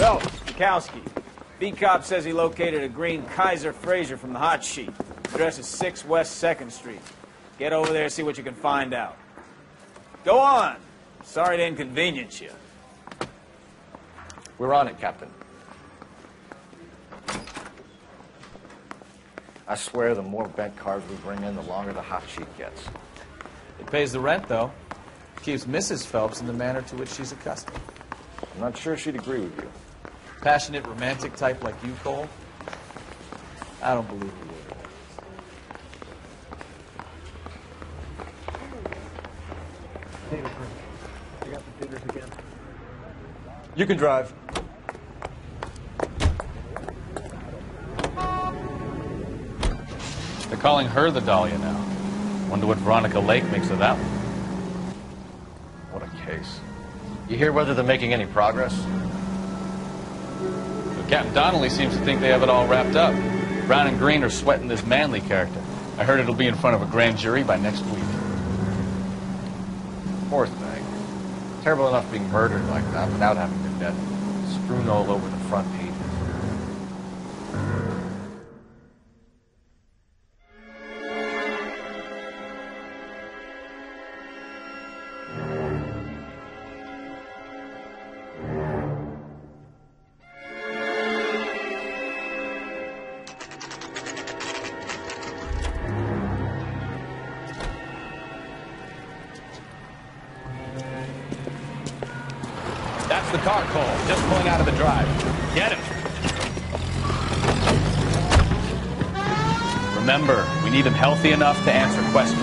So, Mikowski. B-Cop says he located a green Kaiser Fraser from the hot sheet. Address is 6 West 2nd Street. Get over there, see what you can find out. Go on. Sorry to inconvenience you. We're on it, Captain. I swear the more bent cars we bring in, the longer the hot sheet gets. It pays the rent, though. Keeps Mrs. Phelps in the manner to which she's accustomed. I'm not sure she'd agree with you. Passionate, romantic type like you, Cole? I don't believe you would. You got the dinners again. You can drive. They're calling her the Dahlia now. Wonder what Veronica Lake makes of that one. What a case. You hear whether they're making any progress? But Captain Donnelly seems to think they have it all wrapped up. Brown and Green are sweating this Manley character. I heard it'll be in front of a grand jury by next week. Poor thing. Terrible enough being murdered like that without having their death strewn all over the front pages. That's the car, Cole. Just pulling out of the drive. Get him. Remember, we need him healthy enough to answer questions.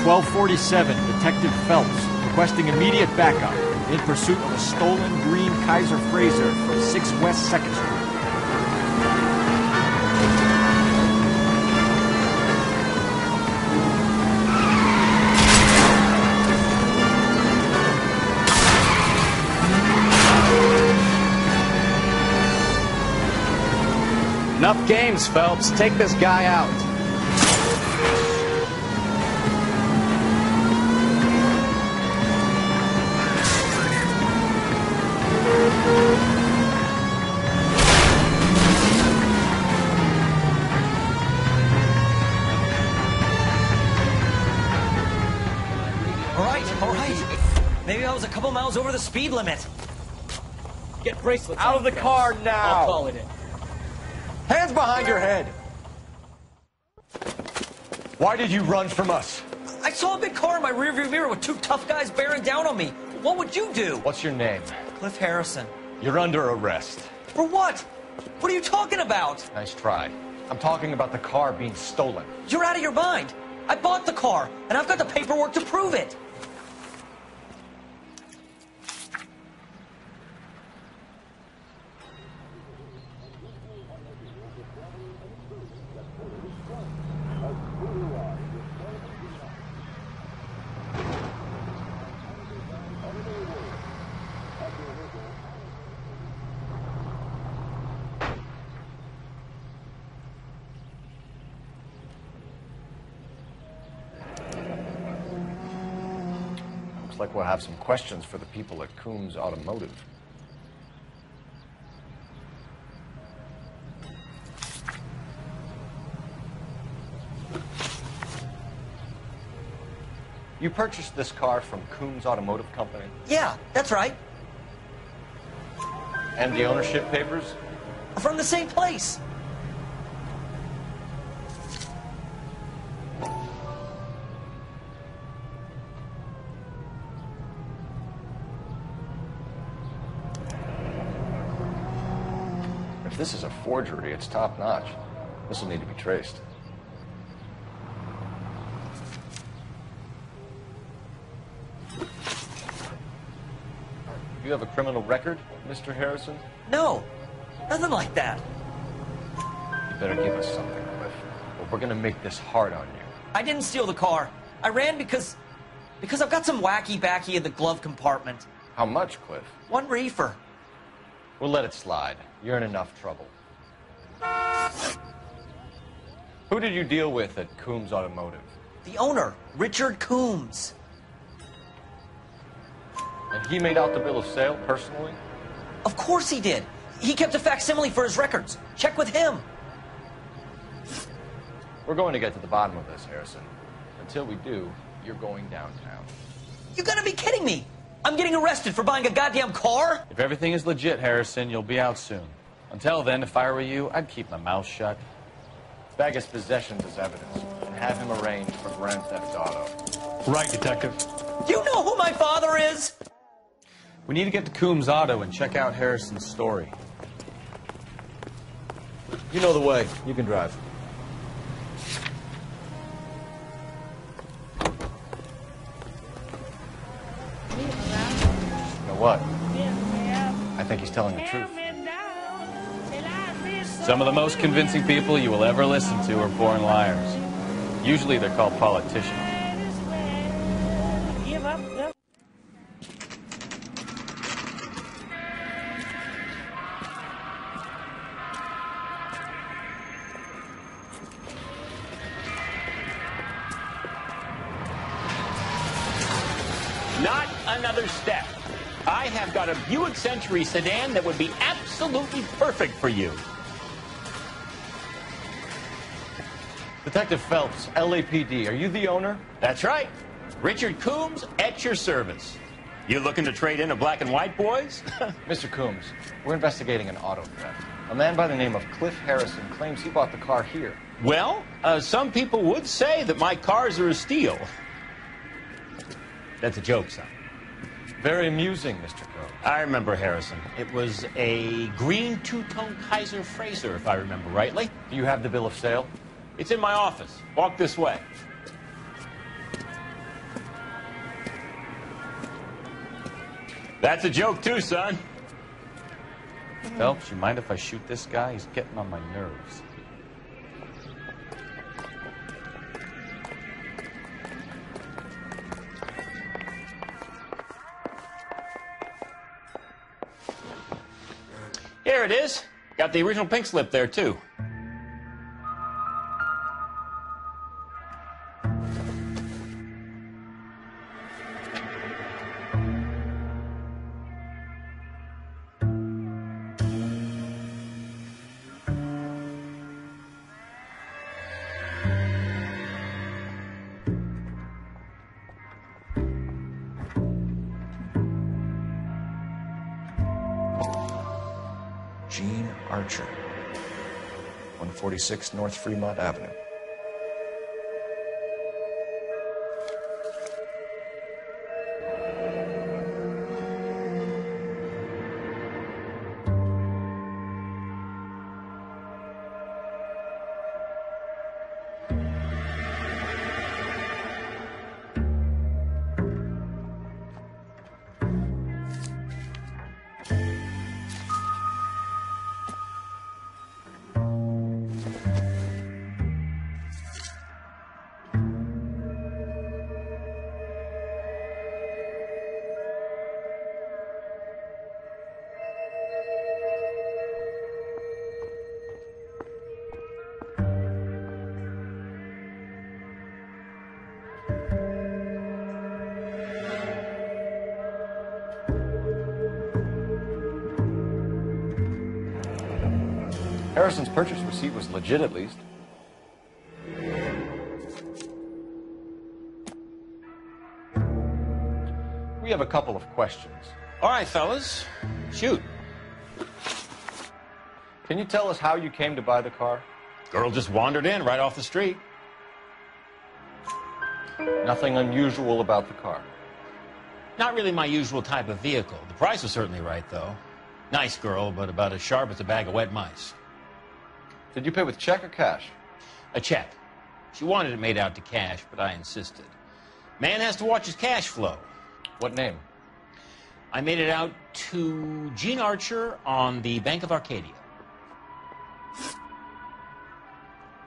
1247, Detective Phelps, requesting immediate backup in pursuit of a stolen green Kaiser Fraser from 6 West 2nd Street. Enough games, Phelps. Take this guy out. All right. Maybe I was a couple miles over the speed limit. Get bracelets Out of the car now! I'll call it in. Hands behind your head! Why did you run from us? I saw a big car in my rearview mirror with 2 tough guys bearing down on me. What would you do? What's your name? Cliff Harrison. You're under arrest. For what? What are you talking about? Nice try. I'm talking about the car being stolen. You're out of your mind. I bought the car, and I've got the paperwork to prove it. Looks like we'll have some questions for the people at Coombs Automotive. You purchased this car from Coombs Automotive Company? Yeah, that's right. And the ownership papers? From the same place. If this is a forgery, it's top-notch. This will need to be traced. You have a criminal record, Mr. Harrison? No, nothing like that. You better give us something, Cliff, or we're gonna make this hard on you. I didn't steal the car. I ran because I've got some wacky backy in the glove compartment. How much, Cliff? 1 reefer. We'll let it slide. You're in enough trouble. Who did you deal with at Coombs Automotive? The owner, Richard Coombs. And he made out the bill of sale personally? Of course he did. He kept a facsimile for his records. Check with him. We're going to get to the bottom of this, Harrison. Until we do, you're going downtown. You gotta be kidding me. I'm getting arrested for buying a goddamn car? If everything is legit, Harrison, you'll be out soon. Until then, if I were you, I'd keep my mouth shut. Bag his possessions as evidence and have him arraigned for Grand Theft Auto. Right, Detective. You know who my father is? We need to get to Coombs Auto and check out Harrison's story. You know the way. You can drive. You know what? I think he's telling the truth. Some of the most convincing people you will ever listen to are born liars. Usually they're called politicians. Not another step. I have got a Buick Century sedan that would be absolutely perfect for you. Detective Phelps, LAPD, are you the owner? That's right. Richard Coombs at your service. You looking to trade in a black and white, boys? Mr. Coombs, we're investigating an auto theft. A man by the name of Cliff Harrison claims he bought the car here. Well, some people would say that my cars are a steal. That's a joke, son. Very amusing, Mr. Coombs. I remember Harrison. It was a green two-tone Kaiser Frazer, if I remember rightly. Do you have the bill of sale? It's in my office. Walk this way. That's a joke, too, son. Phelps, you mind if I shoot this guy? He's getting on my nerves. Here it is. Got the original pink slip there, too. Gene Archer, 146 North Fremont Avenue. Harrison's purchase receipt was legit, at least. We have a couple of questions. All right, fellas. Shoot. Can you tell us how you came to buy the car? Girl just wandered in right off the street. Nothing unusual about the car. Not really my usual type of vehicle. The price was certainly right, though. Nice girl, but about as sharp as a bag of wet mice. Did you pay with check or cash? A check. She wanted it made out to cash, but I insisted. Man has to watch his cash flow. What name? I made it out to Gene Archer on the Bank of Arcadia.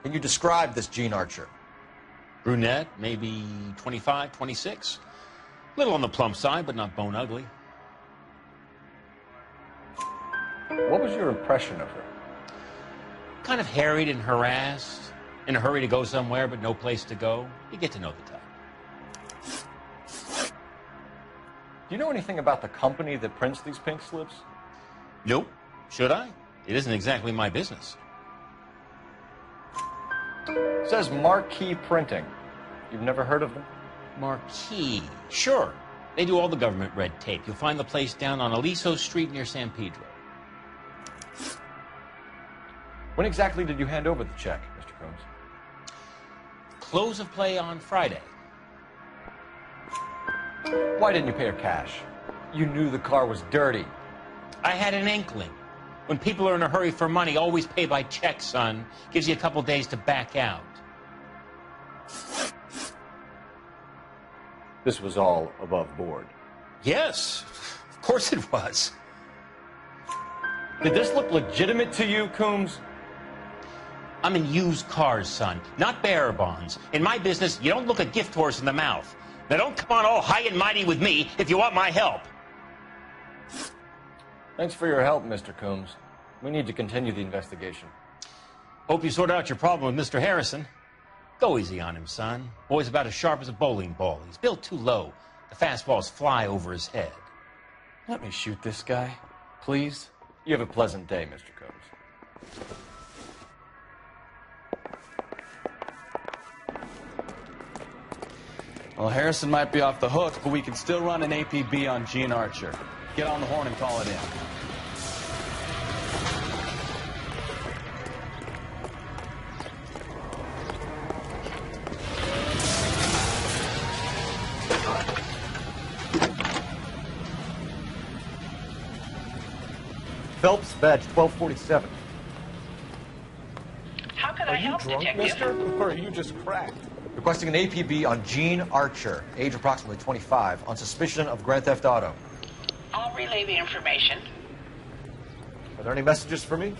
Can you describe this Gene Archer? Brunette, maybe 25, 26. Little on the plump side, but not bone ugly. What was your impression of her? Kind of harried and harassed, in a hurry to go somewhere, but no place to go. You get to know the type. Do you know anything about the company that prints these pink slips? Nope. Should I? It isn't exactly my business. It says Marquee Printing. You've never heard of them? Marquee. Sure. They do all the government red tape. You'll find the place down on Aliso Street near San Pedro. When exactly did you hand over the check, Mr. Combs? Close of play on Friday. Why didn't you pay her cash? You knew the car was dirty. I had an inkling. When people are in a hurry for money, always pay by check, son. Gives you a couple days to back out. This was all above board. Yes, of course it was. Did this look legitimate to you, Coombs? I'm in used cars, son, not bearer bonds. In my business, you don't look a gift horse in the mouth. Now don't come on all high and mighty with me if you want my help. Thanks for your help, Mr. Coombs. We need to continue the investigation. Hope you sort out your problem with Mr. Harrison. Go easy on him, son. Boy's about as sharp as a bowling ball. He's built too low. The fastballs fly over his head. Let me shoot this guy, please. You have a pleasant day, Mr. Combs. Well, Harrison might be off the hook, but we can still run an APB on Gene Archer. Get on the horn and call it in. Phelps, badge 1247. How can I help, Detective? Mister? Or are you just cracked? Requesting an APB on Gene Archer, age approximately 25, on suspicion of Grand Theft Auto. I'll relay the information. Are there any messages for me?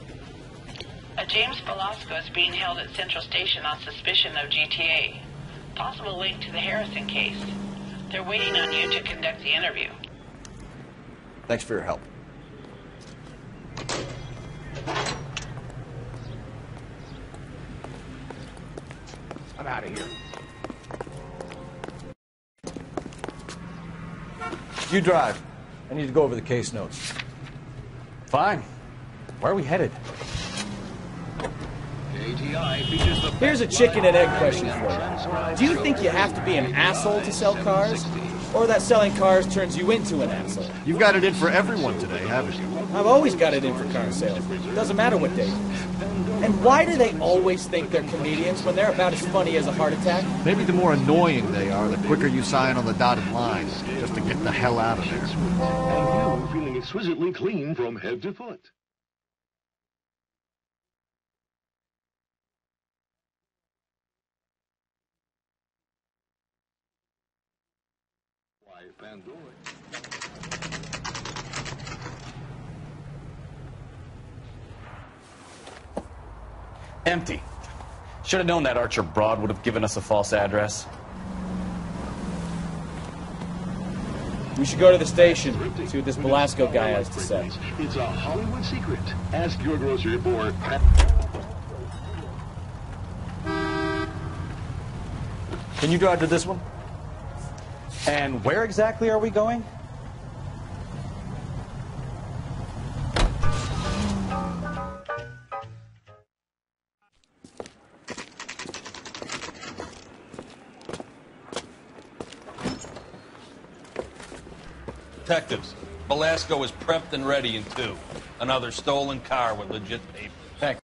A James Velasco is being held at Central Station on suspicion of GTA. Possible link to the Harrison case. They're waiting on you to conduct the interview. Thanks for your help. I'm out of here. You drive. I need to go over the case notes. Fine. Where are we headed? Here's a chicken and egg question for you. Do you think you have to be an asshole to sell cars? Or that selling cars turns you into an asshole? You've got it in for everyone today, haven't you? I've always got it in for car sales. Doesn't matter what day. And why do they always think they're comedians when they're about as funny as a heart attack? Maybe the more annoying they are, the quicker you sign on the dotted line, just to get the hell out of there. And you feeling exquisitely clean from head to foot. Why, Pandora. Empty. Should have known that Archer broad would have given us a false address. We should go to the station, see what this Velasco guy has to say. It's a Hollywood secret. Ask your grocery for... Can you drive to this one? And where exactly are we going? Detectives, Velasco is prepped and ready in 2. Another stolen car with legit papers.